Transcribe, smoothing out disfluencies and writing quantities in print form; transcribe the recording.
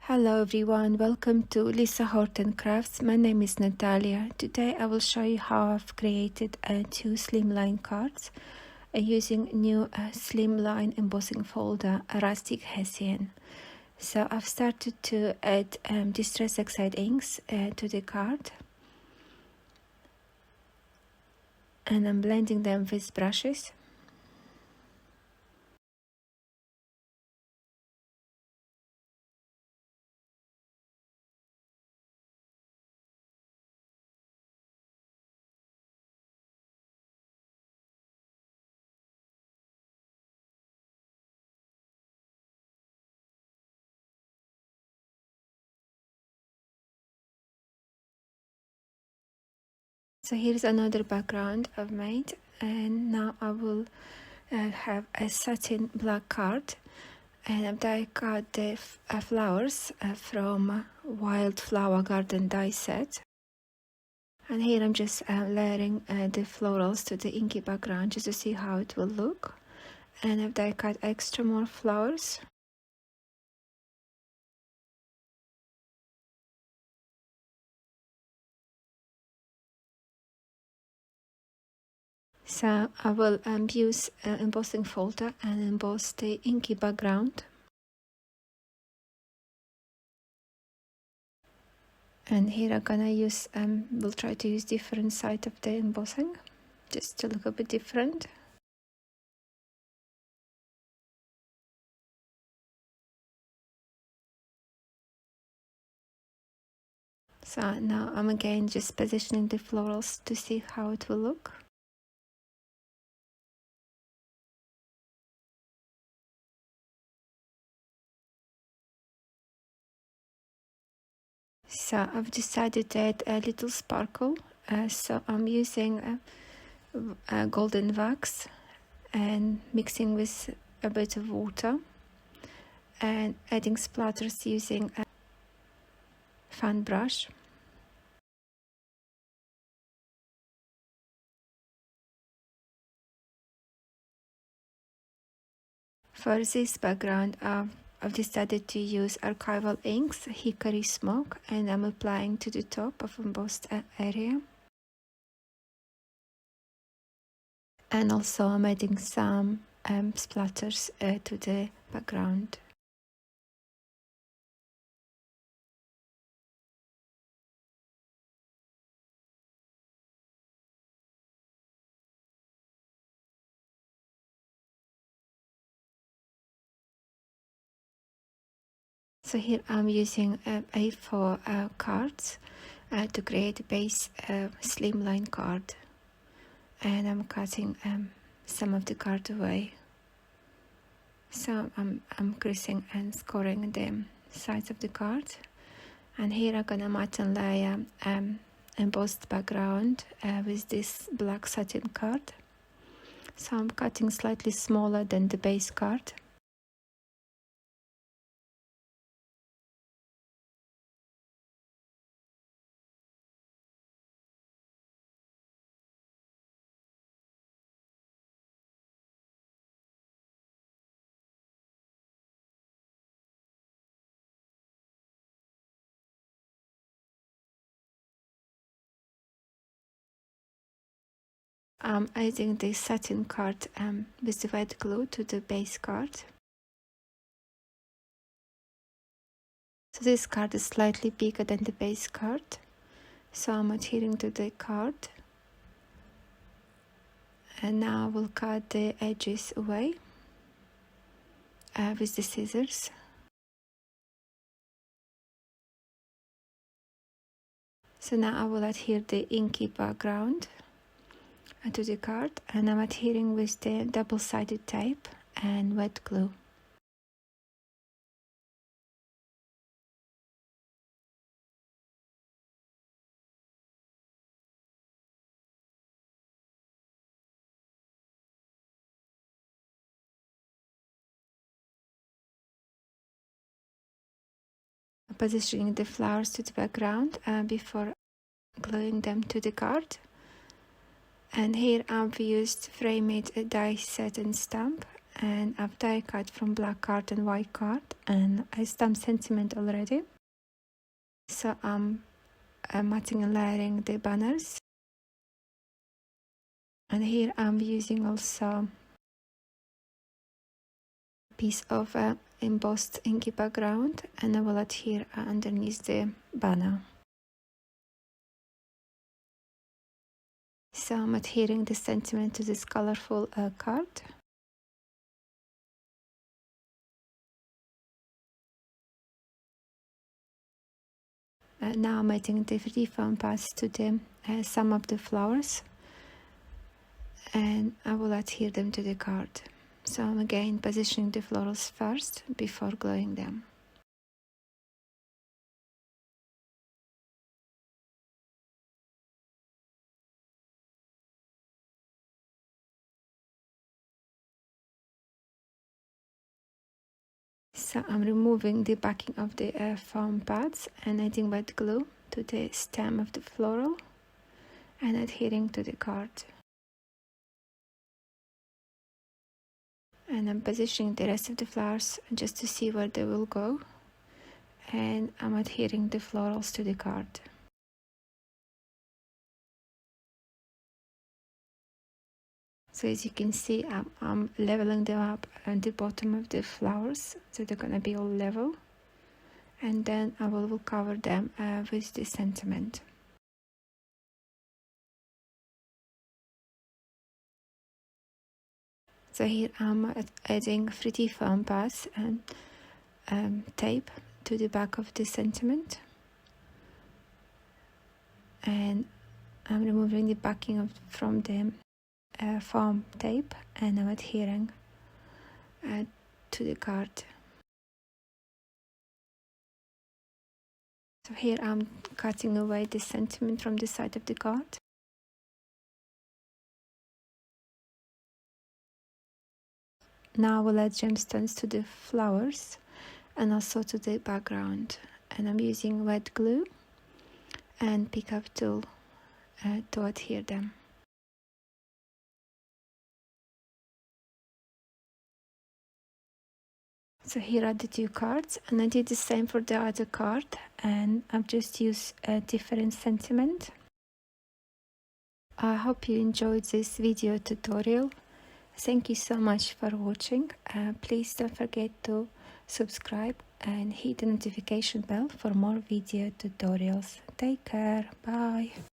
Hello everyone, welcome to Lisa Horton Crafts. My name is Natalia. Today I will show you how I've created two slimline cards using new slimline embossing folder, Rustic Hessian. So I've started to add Distress Oxide inks to the card, and I'm blending them with brushes. So here's another background I've made, and now I will have a satin black card, and I cut the flowers from Wildflower Garden die set. And here I'm just layering the florals to the inky background just to see how it will look. And I've die cut extra more flowers. So I will use embossing folder and emboss the inky background. And here I'm gonna use, we'll try to use different side of the embossing, just a little bit different. So now I'm again just positioning the florals to see how it will look. So I've decided to add a little sparkle, so I'm using a golden wax and mixing with a bit of water and adding splatters using a fan brush. For this background, I've decided to use archival inks, Hickory Smoke, and I'm applying to the top of embossed area. And also I'm adding some splatters to the background. So here I'm using A4 cards to create a base slimline card, and I'm cutting some of the card away. So I'm creasing and scoring the sides of the card, and here I'm gonna matte and layer embossed background with this black satin card. So I'm cutting slightly smaller than the base card. I'm adding the satin card with the wet glue to the base card. So this card is slightly bigger than the base card, so I'm adhering to the card, and now we'll cut the edges away with the scissors. So now I will adhere the inky background to the card, and I'm adhering with the double-sided tape and wet glue. Positioning the flowers to the background before gluing them to the card. And here I've used frame-made die set and stamp, And after I cut from black card and white card, and I stamped sentiment already, so I'm matting and layering the banners. And here I'm using also a piece of embossed inky background, and I will adhere underneath the banner. So I'm adhering the sentiment to this colorful card. Now I'm adding the free foam pads to the some of the flowers, and I will adhere them to the card. So I'm again positioning the florals first before gluing them. So I'm removing the backing of the foam pads and adding wet glue to the stem of the floral and adhering to the card. And I'm positioning the rest of the flowers just to see where they will go, and I'm adhering the florals to the card. So as you can see, I'm leveling them up at the bottom of the flowers, so they're gonna be all level, and then I will cover them with the sentiment. So here I'm adding 3D foam pads and tape to the back of the sentiment, and I'm removing the backing from the foam tape, and I'm adhering to the card. So here I'm cutting away the sentiment from the side of the card. Now I will add gemstones to the flowers and also to the background, and I'm using wet glue and pickup tool to adhere them. So here are the two cards, and I did the same for the other card, and I've just used a different sentiment. I hope you enjoyed this video tutorial. Thank you so much for watching. Please don't forget to subscribe and hit the notification bell for more video tutorials. Take care. Bye.